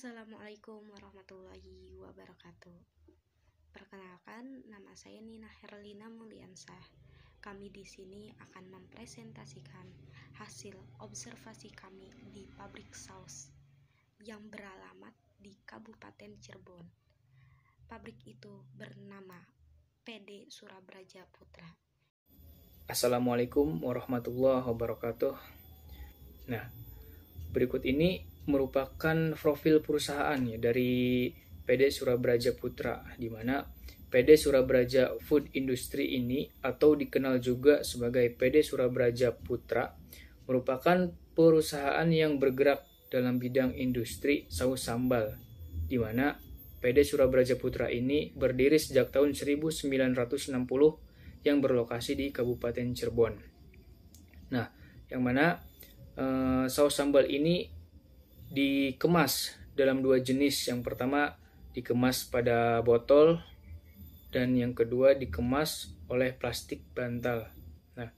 Assalamualaikum warahmatullahi wabarakatuh. Perkenalkan, nama saya Nina Herlina Mulyansah. Kami di sini akan mempresentasikan hasil observasi kami di pabrik saus yang beralamat di Kabupaten Cirebon. Pabrik itu bernama PD Surabraja Putra. Assalamualaikum warahmatullahi wabarakatuh. Nah, berikut ini merupakan profil perusahaan dari PD Surabraja Putra, di mana PD Surabraja Food Industry ini atau dikenal juga sebagai PD Surabraja Putra merupakan perusahaan yang bergerak dalam bidang industri saus sambal, di mana PD Surabraja Putra ini berdiri sejak tahun 1960 yang berlokasi di Kabupaten Cirebon. Nah, yang mana saus sambal ini dikemas dalam dua jenis. Yang pertama dikemas pada botol dan yang kedua dikemas oleh plastik bantal. Nah,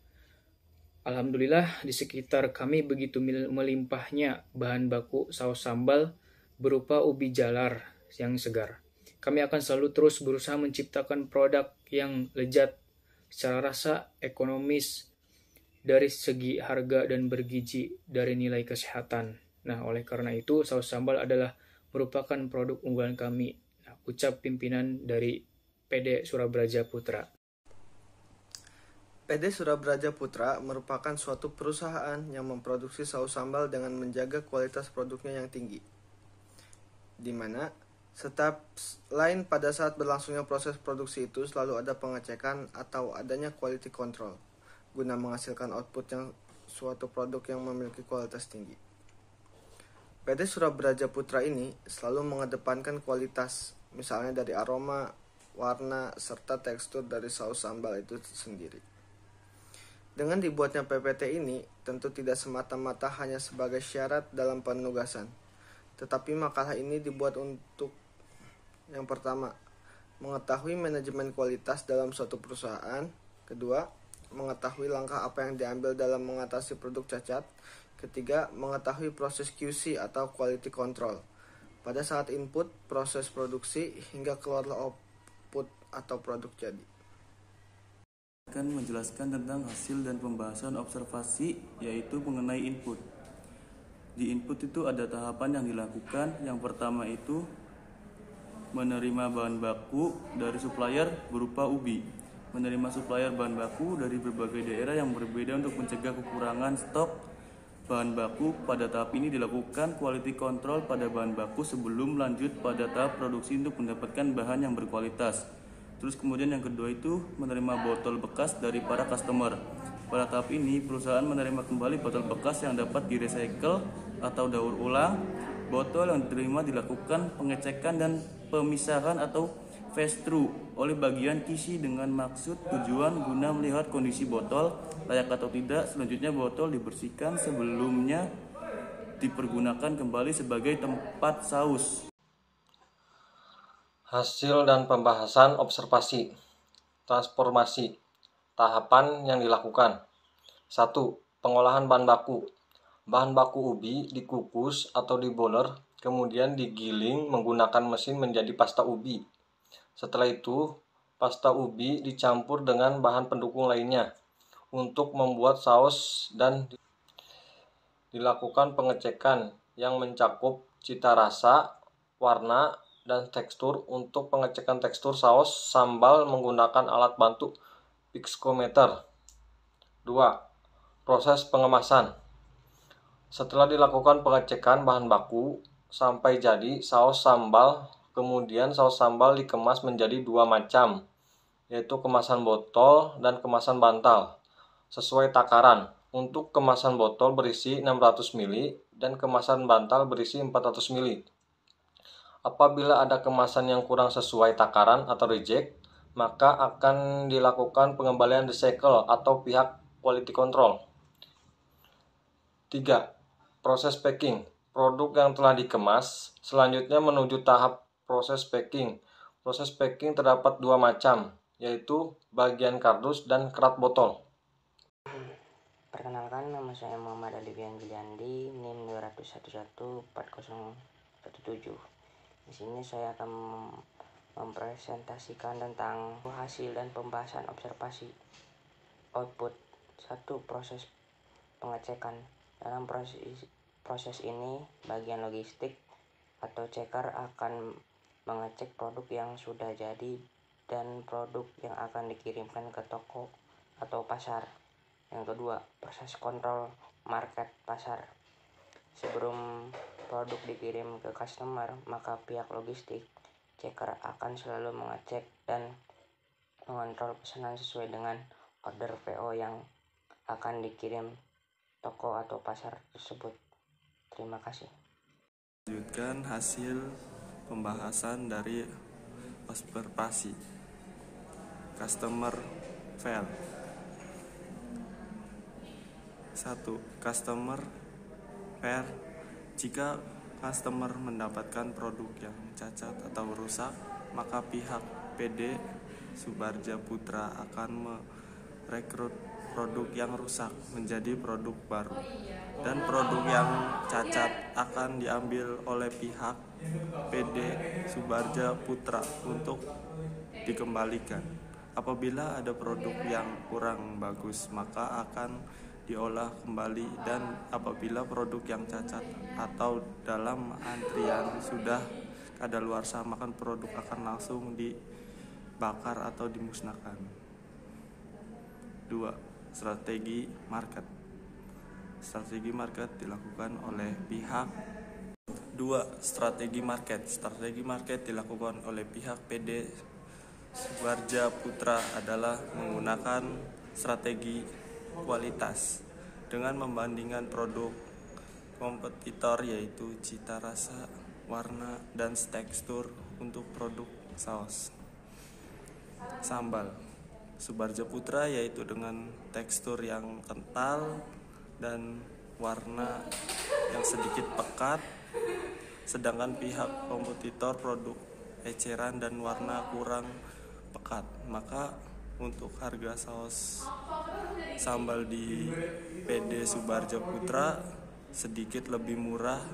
alhamdulillah di sekitar kami begitu melimpahnya bahan baku saus sambal berupa ubi jalar yang segar. Kami akan selalu terus berusaha menciptakan produk yang lezat secara rasa, ekonomis, dari segi harga dan bergizi dari nilai kesehatan. Nah, oleh karena itu saus sambal adalah merupakan produk unggulan kami. Nah, ucap pimpinan dari PD Surabraja Putra. PD Surabraja Putra merupakan suatu perusahaan yang memproduksi saus sambal dengan menjaga kualitas produknya yang tinggi, di mana setiap lain pada saat berlangsungnya proses produksi itu selalu ada pengecekan atau adanya quality control guna menghasilkan output yang suatu produk yang memiliki kualitas tinggi. PD Surabraja Putra ini selalu mengedepankan kualitas, misalnya dari aroma, warna, serta tekstur dari saus sambal itu sendiri. Dengan dibuatnya PPT ini tentu tidak semata-mata hanya sebagai syarat dalam penugasan, tetapi makalah ini dibuat untuk yang pertama, mengetahui manajemen kualitas dalam suatu perusahaan. Kedua, mengetahui langkah apa yang diambil dalam mengatasi produk cacat. Ketiga, mengetahui proses QC atau quality control pada saat input, proses produksi, hingga keluar output atau produk jadi. Akan menjelaskan tentang hasil dan pembahasan observasi, yaitu mengenai input. Di input itu ada tahapan yang dilakukan. Yang pertama itu menerima bahan baku dari supplier berupa ubi. Menerima supplier bahan baku dari berbagai daerah yang berbeda untuk mencegah kekurangan stok bahan baku. Pada tahap ini dilakukan quality control pada bahan baku sebelum lanjut pada tahap produksi untuk mendapatkan bahan yang berkualitas. Terus kemudian yang kedua itu menerima botol bekas dari para customer. Pada tahap ini perusahaan menerima kembali botol bekas yang dapat di-recycle atau daur ulang. Botol yang diterima dilakukan pengecekan dan pemisahan atau phase through oleh bagian QC dengan maksud tujuan guna melihat kondisi botol layak atau tidak. Selanjutnya botol dibersihkan sebelumnya dipergunakan kembali sebagai tempat saus. Hasil dan pembahasan observasi. Transformasi. Tahapan yang dilakukan. 1. Pengolahan bahan baku. Bahan baku ubi dikukus atau diboler, kemudian digiling menggunakan mesin menjadi pasta ubi. Setelah itu, pasta ubi dicampur dengan bahan pendukung lainnya untuk membuat saus dan dilakukan pengecekan yang mencakup cita rasa, warna, dan tekstur. Untuk pengecekan tekstur saus sambal menggunakan alat bantu pixcometer. 2. Proses pengemasan. Setelah dilakukan pengecekan bahan baku sampai jadi saus sambal, kemudian saus sambal dikemas menjadi dua macam, yaitu kemasan botol dan kemasan bantal, sesuai takaran. Untuk kemasan botol berisi 600 ml dan kemasan bantal berisi 400 ml. Apabila ada kemasan yang kurang sesuai takaran atau reject, maka akan dilakukan pengembalian recycle atau pihak quality control. 3. Proses packing. Produk yang telah dikemas selanjutnya menuju tahap proses packing. Proses packing terdapat dua macam, yaitu bagian kardus dan kerat botol. Perkenalkan, nama saya Muhammad Ali Bian Juliandi, NIM 2111401 ke-7. Di sini saya akan mempresentasikan tentang hasil dan pembahasan observasi. Output 1. Proses pengecekan. Dalam proses ini, bagian logistik atau checker akan mengecek produk yang sudah jadi dan produk yang akan dikirimkan ke toko atau pasar. Yang kedua, proses kontrol market pasar. Sebelum produk dikirim ke customer, maka pihak logistik checker akan selalu mengecek dan mengontrol pesanan sesuai dengan order PO yang akan dikirim toko atau pasar tersebut. Terima kasih. Lanjutkan hasil pembahasan dari observasi. Customer fail. 1. Customer fair. Jika customer mendapatkan produk yang cacat atau rusak, maka pihak PD Subarja Putra akan merekrut produk yang rusak menjadi produk baru, dan produk yang cacat akan diambil oleh pihak PD Subarja Putra untuk dikembalikan. Apabila ada produk yang kurang bagus, maka akan diolah kembali, dan apabila produk yang cacat atau dalam antrian sudah kadaluarsa, maka produk akan langsung dibakar atau dimusnahkan. 2. Strategi market. Strategi market dilakukan oleh pihak 2. Strategi market. Strategi market dilakukan oleh pihak PD Subarja Putra adalah menggunakan strategi kualitas dengan membandingkan produk kompetitor, yaitu cita rasa, warna, dan tekstur untuk produk saus sambal Subarja Putra, yaitu dengan tekstur yang kental dan warna yang sedikit pekat, sedangkan pihak kompetitor produk eceran dan warna kurang pekat. Maka untuk harga saus sambal di PD Subarja Putra sedikit lebih murah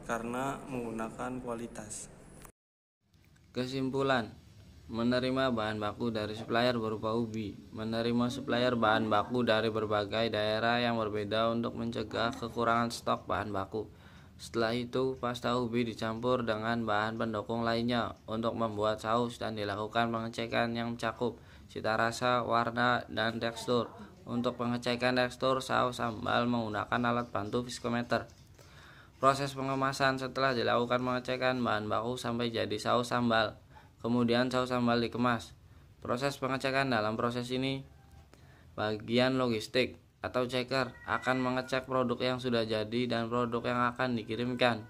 karena menggunakan kualitas. Kesimpulan: menerima bahan baku dari supplier berupa ubi, menerima supplier bahan baku dari berbagai daerah yang berbeda untuk mencegah kekurangan stok bahan baku. Setelah itu, pasta ubi dicampur dengan bahan pendukung lainnya untuk membuat saus dan dilakukan pengecekan yang mencakup cita rasa, warna, dan tekstur. Untuk pengecekan tekstur saus sambal menggunakan alat bantu viskometer. Proses pengemasan: setelah dilakukan pengecekan bahan baku sampai jadi saus sambal, kemudian saus sambal dikemas. Proses pengecekan: dalam proses ini, bagian logistik atau checker akan mengecek produk yang sudah jadi dan produk yang akan dikirimkan.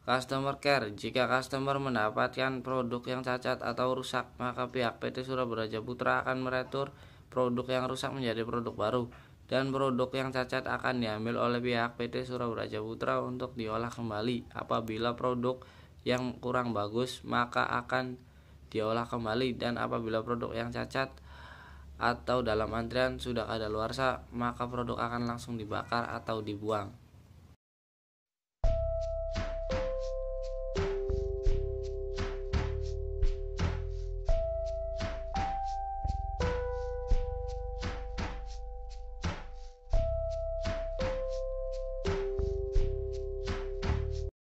Customer care: jika customer mendapatkan produk yang cacat atau rusak, maka pihak PT Surabraja Putra akan meretur produk yang rusak menjadi produk baru, dan produk yang cacat akan diambil oleh pihak PT Surabraja Putra untuk diolah kembali. Apabila produk yang kurang bagus, maka akan diolah kembali, dan apabila produk yang cacat atau dalam antrian sudah kadaluarsa, maka produk akan langsung dibakar atau dibuang.